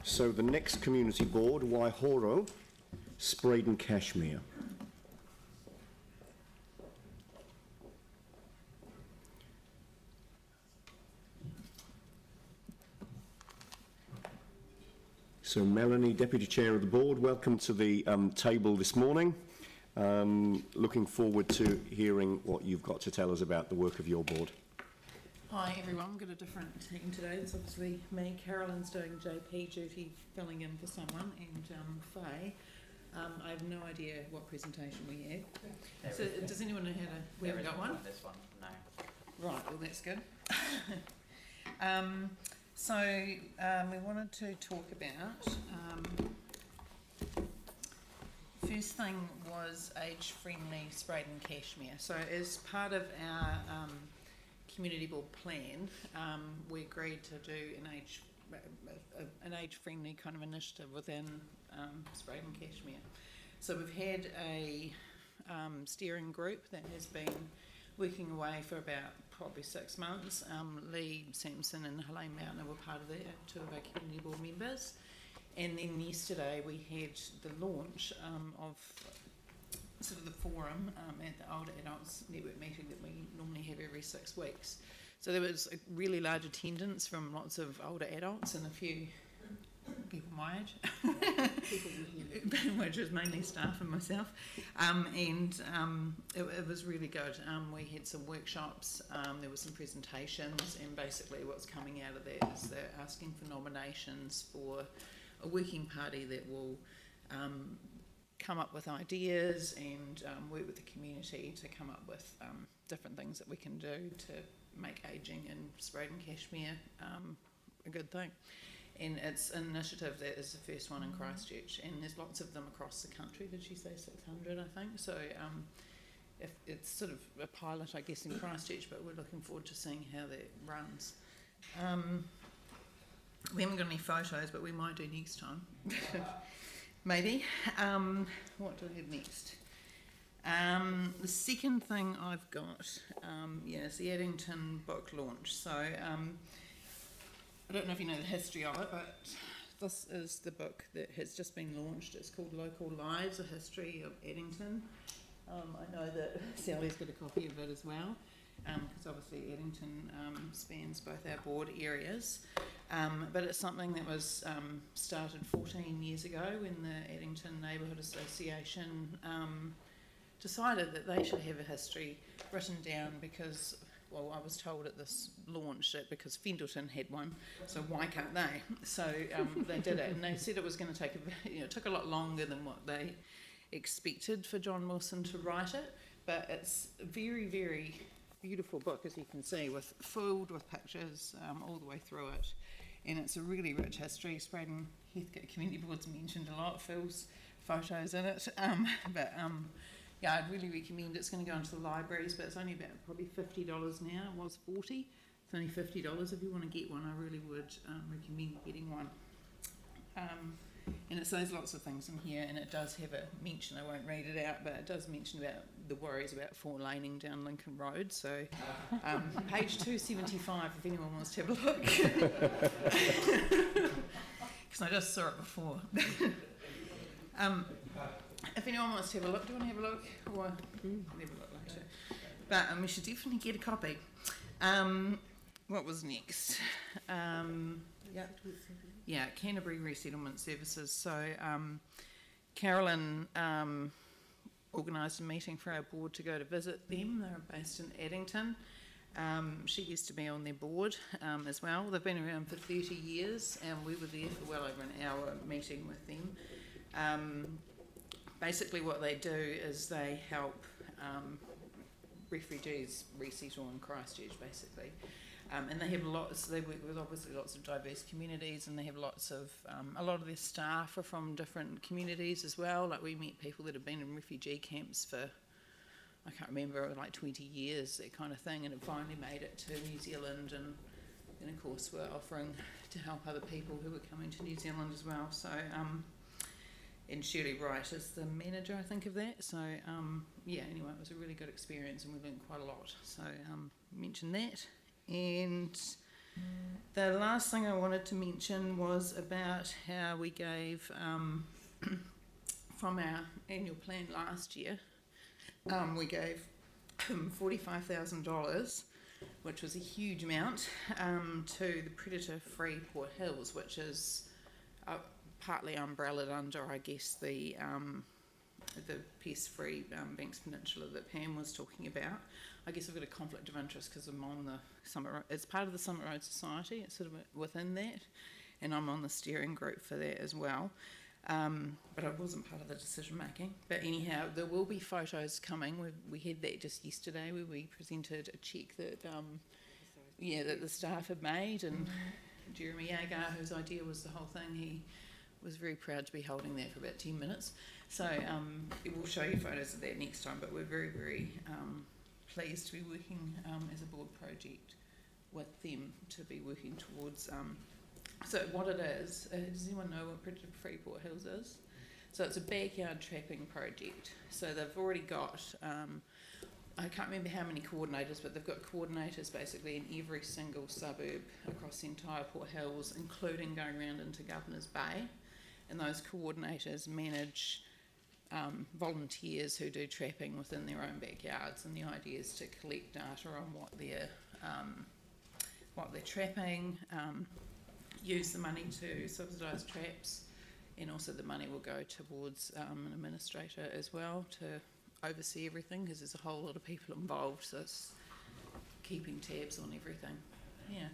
So the next community board, Waihoro, Spreydon-Cashmere. So Melanie, Deputy Chair of the Board, welcome to the table this morning. Looking forward to hearing what you've got to tell us about the work of your board. Hi everyone, we've got a different team today. It's obviously me, Carolyn's doing JP duty, filling in for someone, and Faye. I have no idea what presentation we have. So does anyone know how to, we haven't got one? This one, no. Right, well that's good. We wanted to talk about, first thing was age-friendly Spreydon-Cashmere. So as part of our community board plan, we agreed to do an age-friendly kind of initiative within Spreydon-Cashmere. So we've had a steering group that has been working away for about probably 6 months. Lee Sampson and Helene Mountain were part of that, two of our community board members. And then yesterday we had the launch of sort of the forum at the Older Adults Network meeting that we normally have every 6 weeks. So there was a really large attendance from lots of older adults and a few people my age, which was mainly staff and myself, it was really good. We had some workshops, there were some presentations, and basically what's coming out of that is they're asking for nominations for a working party that will come up with ideas and work with the community to come up with different things that we can do to make ageing in Spreydon-Cashmere a good thing. And it's an initiative that is the first one in Christchurch, and there's lots of them across the country. Did she say 600, I think? So if it's sort of a pilot, I guess, in Christchurch, but we're looking forward to seeing how that runs. We haven't got any photos, but we might do next time. Maybe. What do we have next? The second thing I've got is the Addington book launch. So I don't know if you know the history of it, but this is the book that has just been launched. It's called Local Lives, A History of Addington. I know that Sally's got a copy of it as well, because obviously Addington spans both our board areas. But it's something that was started 14 years ago when the Addington Neighbourhood Association decided that they should have a history written down because, well, I was told at this launch that because Fendleton had one, so why can't they? So they did it, and they said it was going to take it took a lot longer than what they expected for John Wilson to write it, but it's a very, very beautiful book, as you can see, filled with pictures all the way through it, and it's a really rich history. Spreydon Heathcote Community Board's mentioned a lot, Phil's photos in it, yeah, I'd really recommend it. It's going to go into the libraries, but it's only about probably $50 now. It was $40. It's only $50. If you want to get one, I really would recommend getting one. And it says lots of things in here, and it does have a mention, I won't read it out, but it does mention about the worries about 4-laning down Lincoln Road. So page 275 if anyone wants to have a look. Because I just saw it before. If anyone wants to have a look, do you want to have a look? Or I'll have a look later. But we should definitely get a copy. What was next? Canterbury Resettlement Services. So Carolyn organised a meeting for our board to go to visit them. They're based in Addington. She used to be on their board as well. They've been around for 30 years, and we were there for well over an hour meeting with them. Basically what they do is they help refugees resettle in Christchurch, basically. And they have they work with obviously lots of diverse communities, and they have lots of, a lot of their staff are from different communities as well. Like we met people that have been in refugee camps for, I can't remember, like 20 years, that kind of thing, and have finally made it to New Zealand, and of course we're offering to help other people who are coming to New Zealand as well. So, and Shirley Wright is the manager, I think, of that. So, anyway, it was a really good experience, and we learned quite a lot. So, mention that. And The last thing I wanted to mention was about how we gave, from our annual plan last year, we gave $45,000, which was a huge amount, to the predator-free Port Hills, which is partly umbrellaed under, I guess, the pest-free Banks Peninsula that Pam was talking about. I guess I've got a conflict of interest because I'm on the it's part of the Summit Road Society, it's sort of within that, and I'm on the steering group for that as well. But I wasn't part of the decision making. But anyhow, there will be photos coming. We had that just yesterday where we presented a cheque that that the staff had made, and Jeremy Yagar, whose idea was the whole thing, he was very proud to be holding that for about 10 minutes. So we'll show you photos of that next time, but we're very, very pleased to be working as a board project with them to be working towards. So what it is, does anyone know what Predator-Free Port Hills is? So it's a backyard trapping project. So they've already got, I can't remember how many coordinators, but they've got coordinators basically in every single suburb across the entire Port Hills, including going around into Governor's Bay. And those coordinators manage volunteers who do trapping within their own backyards. And the idea is to collect data on what they're trapping, use the money to subsidise traps, and also the money will go towards an administrator as well to oversee everything, because there's a whole lot of people involved, so it's keeping tabs on everything. Yeah.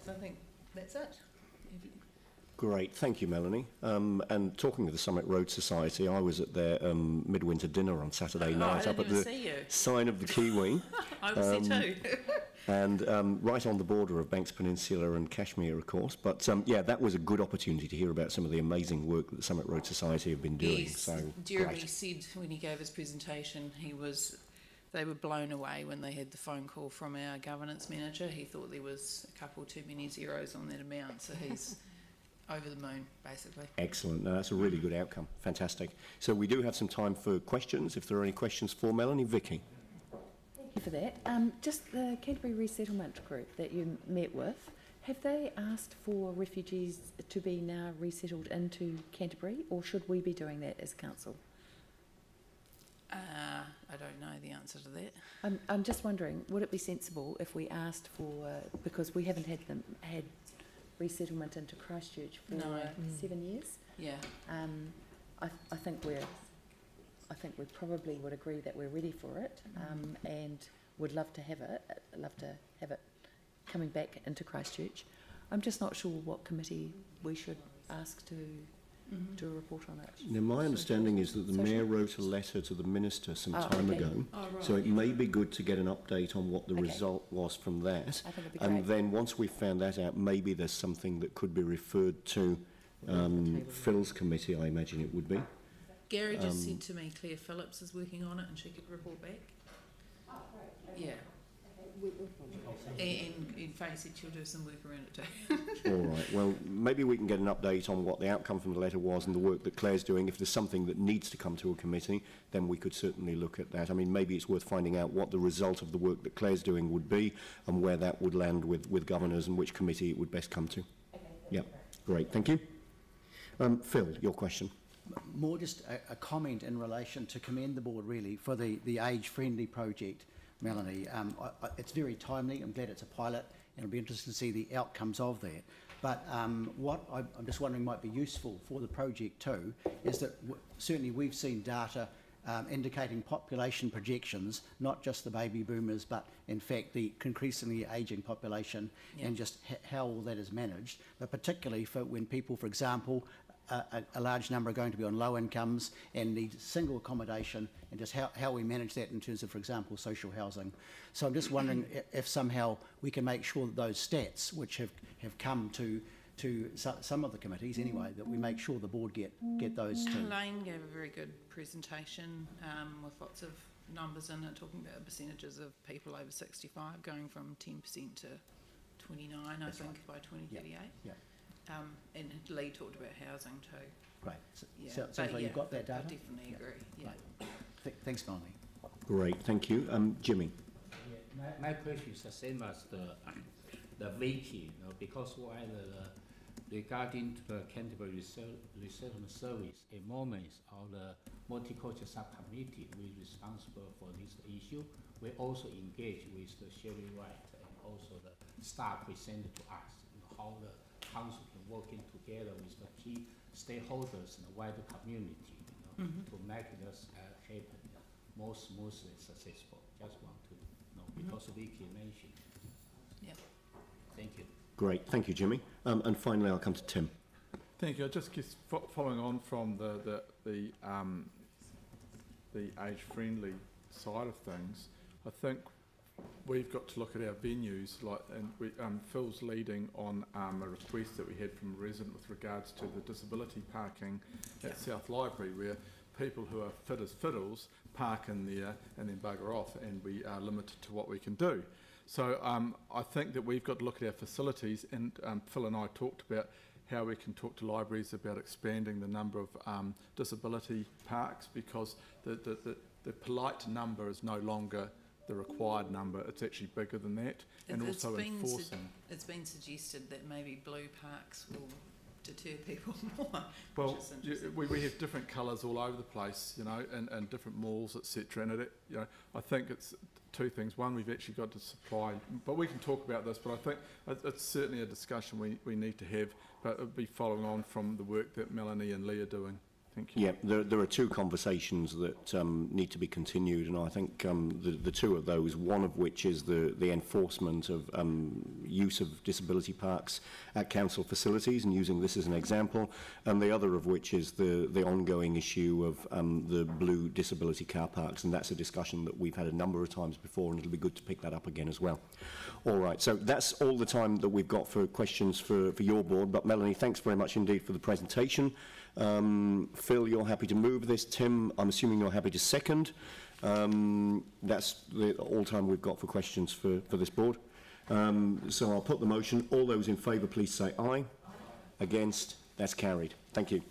So I think that's it. Great, thank you, Melanie. And talking of the Summit Road Society, I was at their midwinter dinner on Saturday night up at the sign of the Kiwi. I was there too. And right on the border of Banks Peninsula and Cashmere, of course. But yeah, that was a good opportunity to hear about some of the amazing work that the Summit Road Society have been doing. Yes, so Jeremy said when he gave his presentation, they were blown away when they had the phone call from our governance manager. He thought there was a couple too many zeros on that amount, so he's over the moon, basically. Excellent. No, that's a really good outcome. Fantastic. So we do have some time for questions. If there are any questions for Melanie, Vicky. Thank you for that. Just the Canterbury Resettlement Group that you met with, have they asked for refugees to be now resettled into Canterbury, or should we be doing that as council? I don't know the answer to that. I'm just wondering, would it be sensible if we asked for, because we haven't had resettlement into Christchurch for 7 years. Yeah. I think we probably would agree that we're ready for it, and would love to have it coming back into Christchurch. I'm just not sure what committee we should ask to do a report on it. Now, my understanding is that the Mayor wrote a letter to the Minister some time ago, so it may be good to get an update on what the result was from that. I think it'd be and great. then once we've found that out, maybe there's something that could be referred to Phil's committee, I imagine it would be. Gary just said to me Claire Phillips is working on it and she could report back. Oh, great. Yeah. And Faye said she'll do some work around it too. All right, well, maybe we can get an update on what the outcome from the letter was and the work that Claire's doing. If there's something that needs to come to a committee, then we could certainly look at that. I mean, maybe it's worth finding out what the result of the work that Claire's doing would be and where that would land with governors and which committee it would best come to. Yeah, great, thank you. Phil, your question. More just a comment in relation to commend the board really for the age-friendly project, Melanie. It's very timely. I'm glad it's a pilot, and it'll be interesting to see the outcomes of that. But what I'm just wondering might be useful for the project too is that certainly we've seen data indicating population projections, not just the baby boomers, but in fact the increasingly ageing population, and just how all that is managed, but particularly for when people, for example, a large number are going to be on low incomes and need single accommodation, and just how we manage that in terms of, for example, social housing. So I'm just wondering if somehow we can make sure that those stats, which have come to some of the committees anyway, that we make sure the board get those too. Lane gave a very good presentation with lots of numbers in it, talking about percentages of people over 65 going from 10% to 29, I think, by 2038. Yeah. And Lee talked about housing too. Great. Yeah. So like you've got that data? I definitely agree. Yeah. Right. Thanks, Melanie. Great, thank you. Jimmy. My question is the same as the Vicky, because while regarding to the Canterbury Resettlement Service, a moment of the multicultural subcommittee, we responsible for this issue. We also engage with the Sherry Wright and also the staff presented to us, how the council can working together with the key stakeholders and the wider community, to make this happen more smoothly successful. Just want to know, because Vicky mentioned. Yeah. Thank you. Great, thank you, Jimmy. And finally, I'll come to Tim. Thank you. I just guess following on from the age-friendly side of things, I think we've got to look at our venues, and Phil's leading on a request that we had from a resident with regards to the disability parking at South Library, where people who are fit as fiddles park in there and then bugger off, and we are limited to what we can do. So I think that we've got to look at our facilities, and Phil and I talked about how we can talk to libraries about expanding the number of disability parks, because the polite number is no longer the required number. It's actually bigger than that, and also enforcing. It's been suggested that maybe blue parks will deter people more. Well, we have different colours all over the place, and different malls, etc. And it, I think it's two things. One, we've actually got to supply, but we can talk about this. But I think it's certainly a discussion we need to have. But it would be following on from the work that Melanie and Lee are doing. Thank you. Yeah, there are two conversations that need to be continued, and I think the two of those, one of which is the enforcement of use of disability parks at council facilities, and using this as an example, and the other of which is the ongoing issue of the blue disability car parks, and that's a discussion that we've had a number of times before, and it'll be good to pick that up again as well. All right, so that's all the time that we've got for questions for your board, but Melanie, thanks very much indeed for the presentation. Phil, you're happy to move this. Tim, I'm assuming you're happy to second. That's all time we've got for questions for this board. So I'll put the motion. All those in favour, please say aye. Against? That's carried. Thank you.